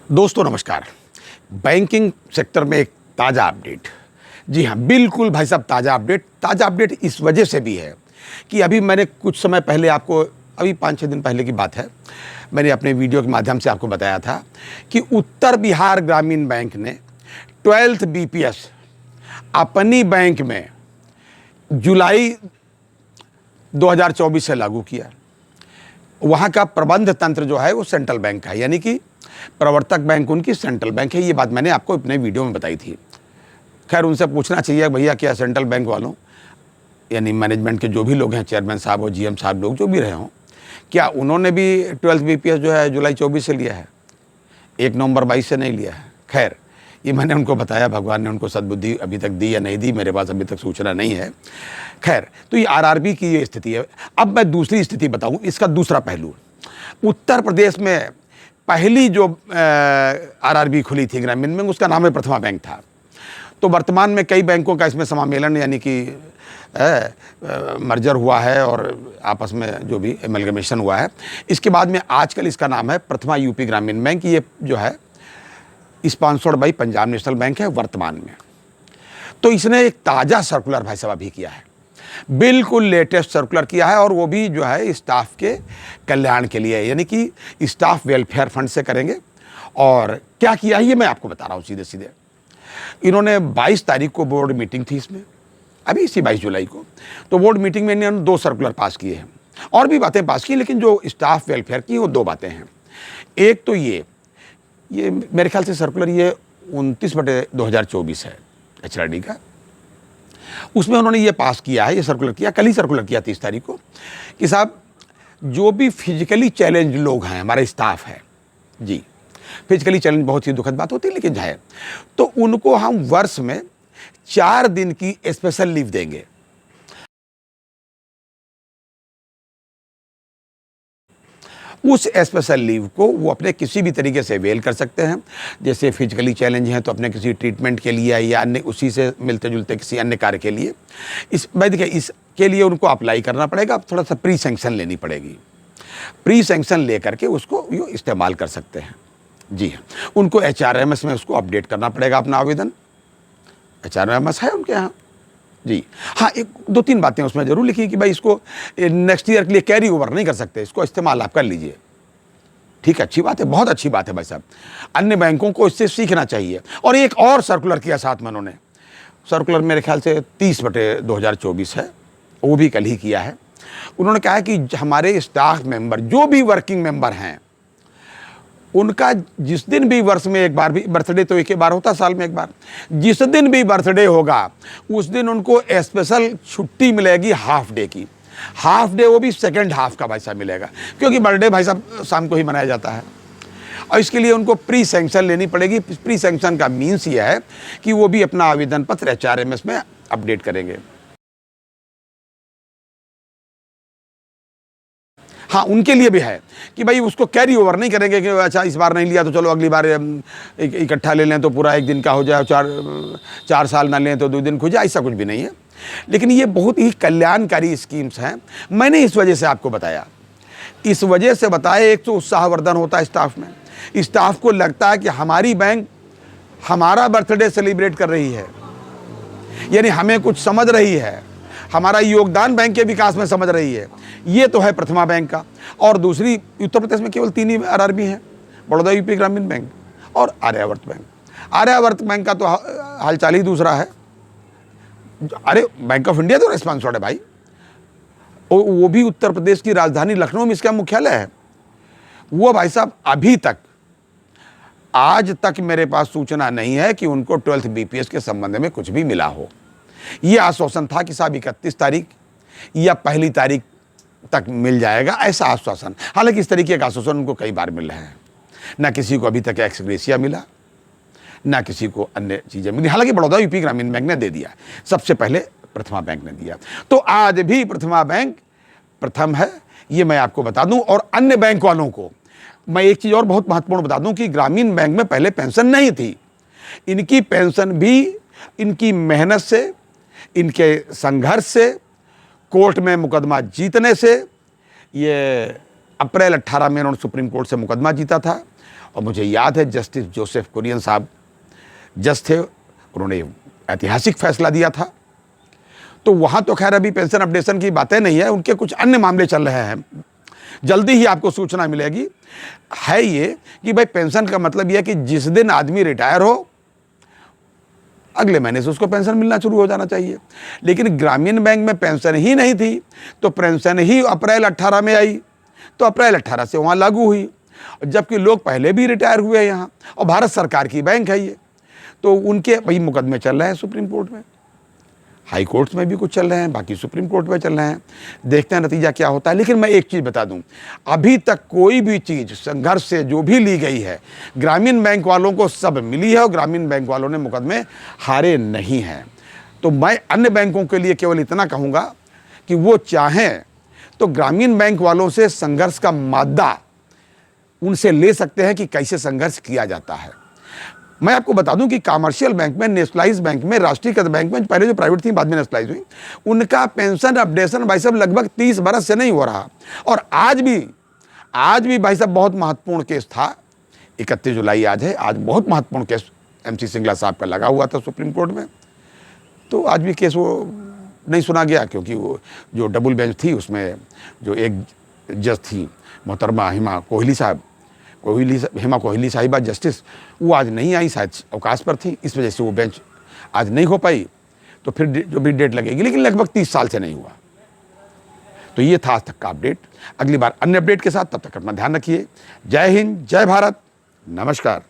दोस्तों नमस्कार। Banking sector में एक ताज़ा अपडेट। जी हाँ, बिल्कुल भाई साहब, ताज़ा अपडेट इस वजह से भी है कि अभी मैंने कुछ समय पहले आपको, अभी 5-6 दिन पहले की बात है, मैंने अपने वीडियो के माध्यम से आपको बताया था कि उत्तर बिहार ग्रामीण बैंक ने 12th BPS अपनी बैंक में जुलाई 2024 से लागू किया। वहाँ का प्रबंध तंत्र जो है वो सेंट्रल बैंक का है, यानी कि प्रवर्तक बैंक उनकी सेंट्रल बैंक है। ये बात मैंने आपको अपने वीडियो में बताई थी। खैर, उनसे पूछना चाहिए भैया, क्या सेंट्रल बैंक वालों यानी मैनेजमेंट के जो भी लोग हैं, चेयरमैन साहब हो, GM साहब, लोग जो भी रहे हों, क्या उन्होंने भी 12th BPS जो है जुलाई 24 से लिया है, 1 नवंबर 22 से नहीं लिया है? खैर, ये मैंने उनको बताया, भगवान ने उनको सद्बुद्धि अभी तक दी या नहीं दी, मेरे पास अभी तक सूचना नहीं है। खैर, तो ये RRB की ये स्थिति है। अब मैं दूसरी स्थिति बताऊं, इसका दूसरा पहलू। उत्तर प्रदेश में पहली जो RRB खुली थी ग्रामीण बैंक, उसका नाम है प्रथमा बैंक था। तो वर्तमान में कई बैंकों का इसमें समामेलन यानी कि मर्जर हुआ है और आपस में जो भी एमलगमेशन हुआ है। इसके बाद में आजकल इसका नाम है प्रथमा UP ग्रामीण बैंक। ये जो है sponsored by Punjab national bank है वर्तमान में। तो इसने एक ताज़ा सर्कुलर भाई साहब अभी किया है, बिल्कुल लेटेस्ट सर्कुलर किया है, और वो भी जो है स्टाफ के कल्याण के लिए, यानी कि स्टाफ वेलफेयर फंड से करेंगे। और क्या किया है ये मैं आपको बता रहा हूँ सीधे सीधे। इन्होंने 22 तारीख को बोर्ड मीटिंग थी इसमें, अभी इसी 22 जुलाई को। तो बोर्ड मीटिंग में इन्होंने 2 सर्कुलर पास किए हैं, और भी बातें पास की, लेकिन जो स्टाफ वेलफेयर की वो 2 बातें हैं। एक तो ये मेरे ख्याल से सर्कुलर ये 29/2024 है HRD का। उसमें उन्होंने ये पास किया है, ये सर्कुलर किया, कल ही सर्कुलर किया 30 तारीख को, कि साहब जो भी फिजिकली चैलेंज लोग हैं, हमारे स्टाफ है जी, फिजिकली चैलेंज बहुत ही दुखद बात होती है, लेकिन है, तो उनको हम वर्ष में 4 दिन की स्पेशल लीव देंगे। उस स्पेशल लीव को वो अपने किसी भी तरीके से अवेल कर सकते हैं। जैसे फिजिकली चैलेंज हैं तो अपने किसी ट्रीटमेंट के लिए या अन्य उसी से मिलते जुलते किसी अन्य कार्य के लिए, देखिए इसके लिए उनको अप्लाई करना पड़ेगा, थोड़ा सा प्री सैंक्शन लेनी पड़ेगी। प्री सैंक्शन ले करके उसको ये इस्तेमाल कर सकते हैं। जी हाँ, उनको HRMS में उसको अपडेट करना पड़ेगा अपना आवेदन। HRMS है उनके यहाँ जी। हाँ, 1-2-3 बातें उसमें जरूर लिखी कि भाई इसको नेक्स्ट ईयर के लिए कैरी ओवर नहीं कर सकते, इसको इस्तेमाल आप कर लीजिए। ठीक है, अच्छी बात है, बहुत अच्छी बात है भाई साहब, अन्य बैंकों को इससे सीखना चाहिए। और एक और सर्कुलर किया साथ में उन्होंने, सर्कुलर मेरे ख्याल से 30/2024 है, वो भी कल ही किया है। उन्होंने कहा है कि हमारे स्टाफ मेंबर जो भी वर्किंग मेंबर हैं, उनका जिस दिन भी वर्ष में एक बार भी बर्थडे, तो एक ही बार होता साल में एक बार, जिस दिन भी बर्थडे होगा उस दिन उनको स्पेशल छुट्टी मिलेगी हाफ डे की। हाफ डे वो भी सेकंड हाफ का भाई साहब मिलेगा, क्योंकि बर्थडे भाई साहब शाम को ही मनाया जाता है। और इसके लिए उनको प्री सैंक्शन लेनी पड़ेगी। प्री सैंक्शन का मीन्स ये है कि वो भी अपना आवेदन पत्र HRMS में अपडेट करेंगे। हाँ, उनके लिए भी है कि भाई उसको कैरी ओवर नहीं करेंगे कि अच्छा इस बार नहीं लिया तो चलो अगली बार इकट्ठा ले लें तो पूरा 1 दिन का हो जाए, 4 साल ना लें तो 2 दिन खो जाए, ऐसा कुछ भी नहीं है। लेकिन ये बहुत ही कल्याणकारी स्कीम्स हैं। मैंने इस वजह से आपको बताया, इस वजह से बताया, एक तो उत्साहवर्धन होता है स्टाफ में, स्टाफ को लगता है कि हमारी बैंक हमारा बर्थडे सेलिब्रेट कर रही है, यानी हमें कुछ समझ रही है, हमारा योगदान बैंक के विकास में समझ रही है। ये तो है प्रथमा बैंक का। और दूसरी, उत्तर प्रदेश में केवल 3 ही RRB हैं, बड़ौदा UP ग्रामीण बैंक और आर्यावर्त बैंक। आर्यावर्त बैंक का तो हालचाल ही दूसरा है। अरे, बैंक ऑफ इंडिया तो रिस्पॉन्सर्ड है भाई, वो भी उत्तर प्रदेश की राजधानी लखनऊ में इसका मुख्यालय है। वो भाई साहब अभी तक, आज तक मेरे पास सूचना नहीं है कि उनको 12th BPS के संबंध में कुछ भी मिला हो। ये आश्वासन था कि साहब 31 तारीख या 1 तारीख तक मिल जाएगा, ऐसा आश्वासन। हालांकि इस तरीके का आश्वासन उनको कई बार मिल रहे हैं, ना किसी को अभी तक एक्स ग्रेशिया मिला, ना किसी को अन्य चीजें मिली। हालांकि बड़ौदा UP ग्रामीण बैंक ने दे दिया, सबसे पहले प्रथमा बैंक ने दिया। तो आज भी प्रथमा बैंक प्रथम है, ये मैं आपको बता दूं। और अन्य बैंक वालों को मैं एक चीज और बहुत महत्वपूर्ण बता दूं कि ग्रामीण बैंक में पहले पेंशन नहीं थी। इनकी पेंशन भी इनकी मेहनत से, इनके संघर्ष से, कोर्ट में मुकदमा जीतने से, ये अप्रैल 18 में उन्होंने सुप्रीम कोर्ट से मुकदमा जीता था और मुझे याद है जस्टिस जोसेफ कुरियन साहब जज थे, उन्होंने ऐतिहासिक फैसला दिया था। तो वहाँ तो खैर अभी पेंशन अपडेशन की बातें नहीं है, उनके कुछ अन्य मामले चल रहे हैं, जल्दी ही आपको सूचना मिलेगी। है ये कि भाई पेंशन का मतलब यह है कि जिस दिन आदमी रिटायर हो अगले महीने से उसको पेंशन मिलना शुरू हो जाना चाहिए। लेकिन ग्रामीण बैंक में पेंशन ही नहीं थी, तो पेंशन ही अप्रैल 18 में आई, तो अप्रैल 18 से वहाँ लागू हुई, जबकि लोग पहले भी रिटायर हुए यहाँ, और भारत सरकार की बैंक है ये। तो उनके वही मुकदमे चल रहे हैं सुप्रीम कोर्ट में, हाई कोर्ट्स में भी कुछ चल रहे हैं, बाकी सुप्रीम कोर्ट में चल रहे हैं। देखते हैं नतीजा क्या होता है। लेकिन मैं एक चीज़ बता दूं, अभी तक कोई भी चीज़ संघर्ष से जो भी ली गई है, ग्रामीण बैंक वालों को सब मिली है और ग्रामीण बैंक वालों ने मुकदमे हारे नहीं हैं। तो मैं अन्य बैंकों के लिए केवल इतना कहूँगा कि वो चाहें तो ग्रामीण बैंक वालों से संघर्ष का मादा उनसे ले सकते हैं कि कैसे संघर्ष किया जाता है। मैं आपको बता दूं कि कमर्शियल बैंक में, नेशनलाइज बैंक में, राष्ट्रीयकृत बैंक में, पहले जो प्राइवेट थी बाद में नेशनलाइज हुई, उनका पेंशन अपडेशन भाई साहब लगभग 30 बरस से नहीं हो रहा। और आज भी भाई साहब बहुत महत्वपूर्ण केस था, 31 जुलाई आज है, आज बहुत महत्वपूर्ण केस MC सिंगला साहब का लगा हुआ था सुप्रीम कोर्ट में। तो आज भी केस वो नहीं सुना गया, क्योंकि वो जो डबल बेंच थी उसमें जो एक जज थी मोहतरमा हेमा कोहली साहिबा जस्टिस, वो आज नहीं आई, शायद अवकाश पर थी, इस वजह से वो बेंच आज नहीं हो पाई। तो फिर जो भी डेट लगेगी, लेकिन लगभग 30 साल से नहीं हुआ। तो ये था आज तक का अपडेट। अगली बार अन्य अपडेट के साथ, तब तक अपना ध्यान रखिए। जय हिंद, जय भारत, नमस्कार।